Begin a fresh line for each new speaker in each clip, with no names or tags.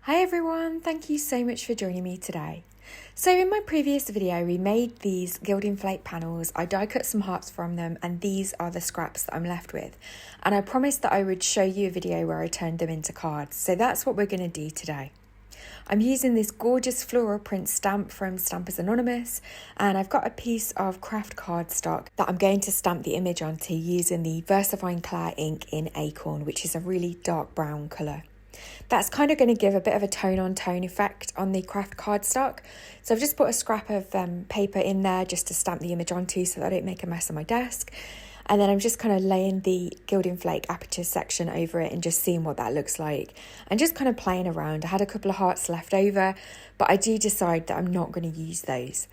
Hi everyone, thank you so much for joining me today. So in my previous video we made these Gilding Flake panels, I die cut some hearts from them, and these are the scraps that I'm left with. And I promised that I would show you a video where I turned them into cards, so that's what we're going to do today. I'm using this gorgeous floral print stamp from Stampers Anonymous, and I've got a piece of craft cardstock that I'm going to stamp the image onto using the Versamark Clear ink in Acorn, which is a really dark brown colour. That's kind of going to give a bit of a tone-on-tone effect on the craft cardstock. So I've just put a scrap of paper in there just to stamp the image onto so that I don't make a mess on my desk. And then I'm just kind of laying the Gilding Flake aperture section over it and just seeing what that looks like. And just kind of playing around. I had a couple of hearts left over, but I do decide that I'm not going to use those.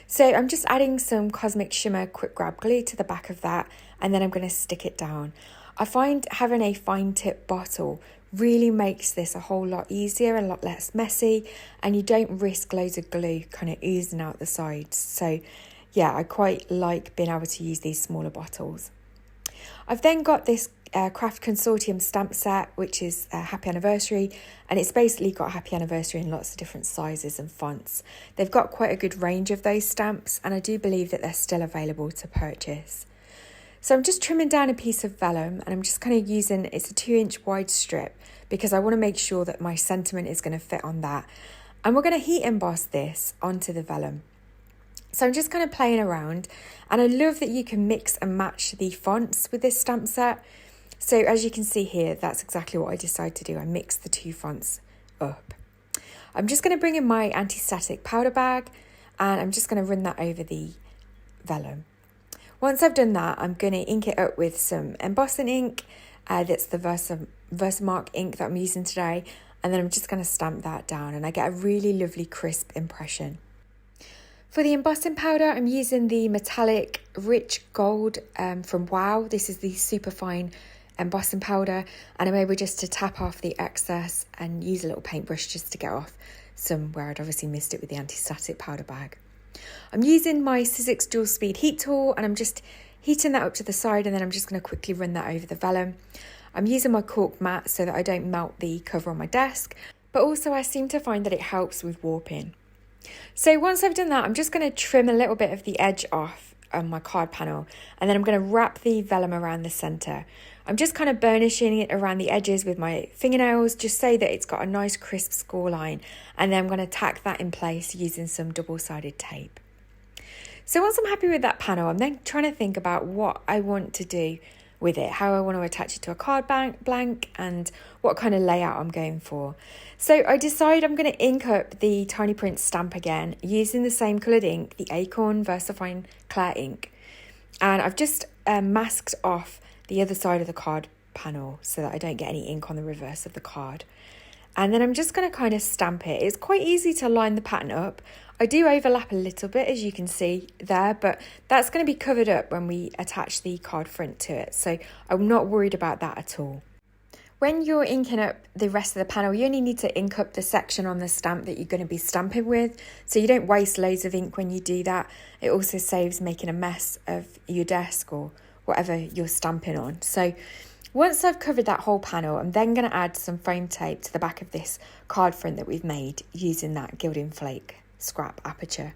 So I'm just adding some Cosmic Shimmer quick grab glue to the back of that, and then I'm going to stick it down. I find having a fine tip bottle really makes this a whole lot easier, a lot less messy, and you don't risk loads of glue kind of oozing out the sides. So yeah, I quite like being able to use these smaller bottles. I've then got this Craft Consortium stamp set, which is Happy Anniversary, and it's basically got Happy Anniversary in lots of different sizes and fonts. They've got quite a good range of those stamps, and I do believe that they're still available to purchase. So I'm just trimming down a piece of vellum, and I'm just kind of using, it's a 2-inch wide strip, because I want to make sure that my sentiment is going to fit on that. And we're going to heat emboss this onto the vellum. So I'm just kind of playing around, and I love that you can mix and match the fonts with this stamp set. So as you can see here, that's exactly what I decided to do. I mixed the two fonts up. I'm just going to bring in my anti-static powder bag, and I'm just going to run that over the vellum. Once I've done that, I'm going to ink it up with some embossing ink. That's the Versamark ink that I'm using today. And then I'm just going to stamp that down, and I get a really lovely crisp impression. For the embossing powder, I'm using the metallic rich gold from Wow. This is the super fine embossing powder, and I'm able just to tap off the excess and use a little paintbrush just to get off some where I'd obviously missed it with the anti-static powder bag. I'm using my Sizzix dual speed heat tool, and I'm just heating that up to the side, and then I'm just going to quickly run that over the vellum. I'm using my Cork Mat so that I don't melt the cover on my desk, but also I seem to find that it helps with warping. So once I've done that, I'm just going to trim a little bit of the edge off on my card panel, and then I'm going to wrap the vellum around the centre. I'm just kind of burnishing it around the edges with my fingernails, just so that it's got a nice crisp score line, and then I'm going to tack that in place using some double-sided tape. So once I'm happy with that panel, I'm then trying to think about what I want to do with it, how I want to attach it to a card blank, and what kind of layout I'm going for. So I decide I'm going to ink up the tiny print stamp again using the same coloured ink, the Acorn Versamark Clear ink. And I've just masked off the other side of the card panel so that I don't get any ink on the reverse of the card. And then I'm just going to kind of stamp it. It's quite easy to line the pattern up. I do overlap a little bit, as you can see there, but that's going to be covered up when we attach the card front to it. So I'm not worried about that at all. When you're inking up the rest of the panel, you only need to ink up the section on the stamp that you're going to be stamping with. So you don't waste loads of ink when you do that. It also saves making a mess of your desk or whatever you're stamping on. So once I've covered that whole panel, I'm then going to add some foam tape to the back of this card front that we've made using that Gilding Flake scrap aperture.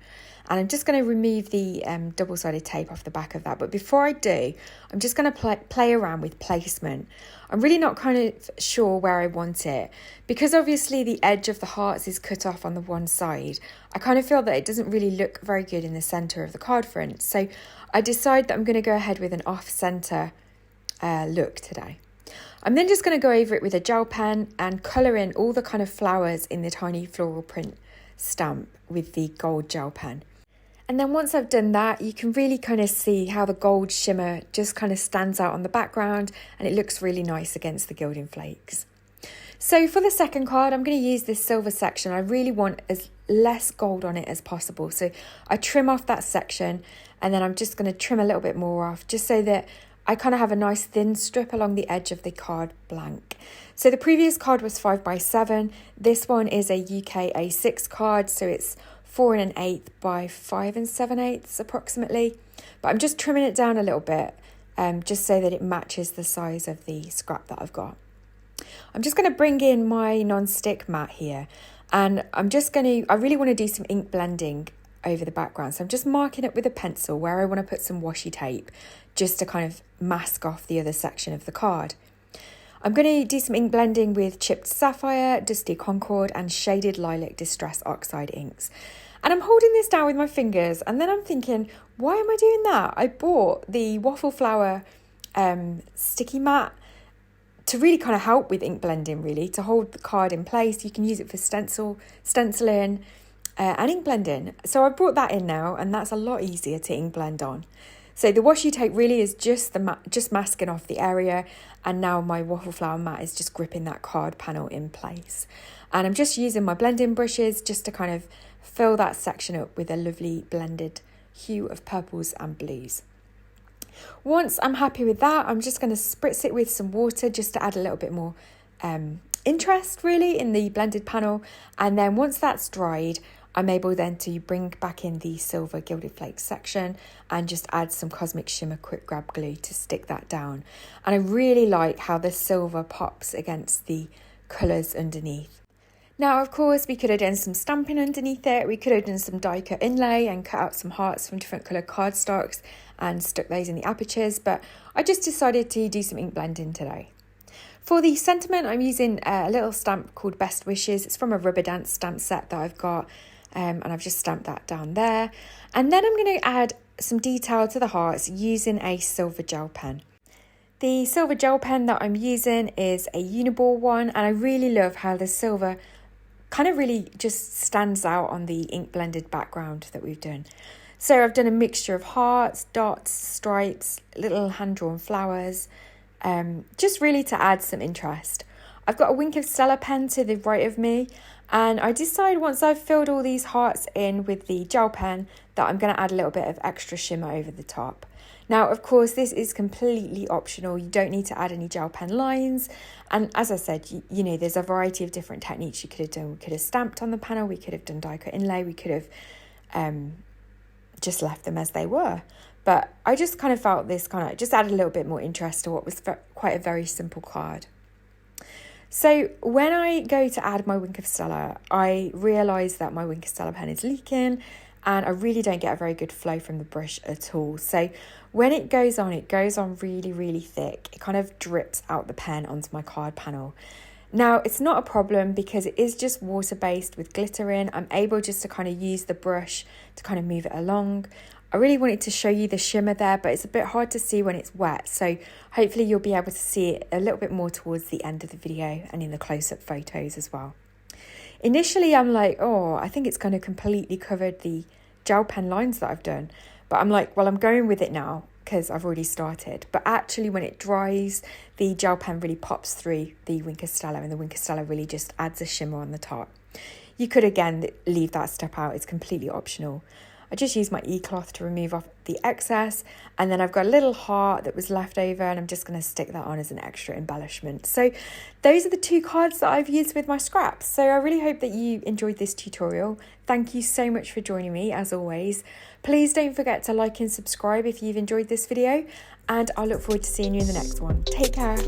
And I'm just going to remove the double-sided tape off the back of that. But before I do, I'm just going to play around with placement. I'm really not kind of sure where I want it. Because obviously the edge of the hearts is cut off on the one side, I kind of feel that it doesn't really look very good in the centre of the card front. So I decide that I'm going to go ahead with an off-centre look today. I'm then just going to go over it with a gel pen and colour in all the kind of flowers in the tiny floral print stamp with the gold gel pen. And then once I've done that, you can really kind of see how the gold shimmer just kind of stands out on the background, and it looks really nice against the Gilding Flakes. So for the second card, I'm going to use this silver section. I really want as less gold on it as possible. So I trim off that section, and then I'm just going to trim a little bit more off just so that I kind of have a nice thin strip along the edge of the card blank. So the previous card was 5x7. This one is a UK A6 card, so it's 4 1/8 by 5 7/8 approximately. But I'm just trimming it down a little bit, just so that it matches the size of the scrap that I've got. I'm just going to bring in my non-stick mat here, and I really want to do some ink blending over the background. So I'm just marking it with a pencil where I want to put some washi tape just to kind of mask off the other section of the card. I'm going to do some ink blending with chipped sapphire, dusty concord and shaded lilac distress oxide inks. And I'm holding this down with my fingers, and then I'm thinking, why am I doing that? I bought the waffle flower sticky mat to really kind of help with ink blending, really, to hold the card in place. You can use it for stenciling and ink blending. So I brought that in now, and that's a lot easier to ink blend on. So the washi tape really is just masking off the area, and now my waffle flower mat is just gripping that card panel in place. And I'm just using my blending brushes just to kind of fill that section up with a lovely blended hue of purples and blues. Once I'm happy with that, I'm just going to spritz it with some water just to add a little bit more interest really in the blended panel. And then once that's dried, I'm able then to bring back in the silver gilded flakes section and just add some Cosmic Shimmer quick grab glue to stick that down. And I really like how the silver pops against the colours underneath. Now, of course, we could have done some stamping underneath it. We could have done some die cut inlay and cut out some hearts from different coloured cardstocks and stuck those in the apertures, but I just decided to do some ink blending today. For the sentiment, I'm using a little stamp called Best Wishes. It's from a rubber dance stamp set that I've got, and I've just stamped that down there. And then I'm going to add some detail to the hearts using a silver gel pen. The silver gel pen that I'm using is a Uniball one, and I really love how the silver kind of really just stands out on the ink blended background that we've done. So I've done a mixture of hearts, dots, stripes, little hand-drawn flowers, just really to add some interest. I've got a Wink of Stella pen to the right of me, and I decide once I've filled all these hearts in with the gel pen that I'm going to add a little bit of extra shimmer over the top. Now, of course, this is completely optional. You don't need to add any gel pen lines. And as I said, you know, there's a variety of different techniques you could have done. We could have stamped on the panel. We could have done die cut inlay. We could have just left them as they were. But I just kind of felt this kind of just added a little bit more interest to what was quite a very simple card. So when I go to add my Wink of Stella, I realise that my Wink of Stella pen is leaking, and I really don't get a very good flow from the brush at all. So when it goes on really, really thick. It kind of drips out the pen onto my card panel. Now, it's not a problem because it is just water-based with glitter in. I'm able just to kind of use the brush to kind of move it along. I really wanted to show you the shimmer there, but it's a bit hard to see when it's wet. So hopefully you'll be able to see it a little bit more towards the end of the video and in the close-up photos as well. Initially, I'm like, oh, I think it's going to completely cover the gel pen lines that I've done. But I'm like, well, I'm going with it now because I've already started. But actually, when it dries, the gel pen really pops through the Wink of Stella, and the Wink of Stella really just adds a shimmer on the top. You could, again, leave that step out. It's completely optional. I just used my e-cloth to remove off the excess, and then I've got a little heart that was left over, and I'm just going to stick that on as an extra embellishment. So those are the two cards that I've used with my scraps. So I really hope that you enjoyed this tutorial. Thank you so much for joining me, as always. Please don't forget to like and subscribe if you've enjoyed this video, and I look forward to seeing you in the next one. Take care.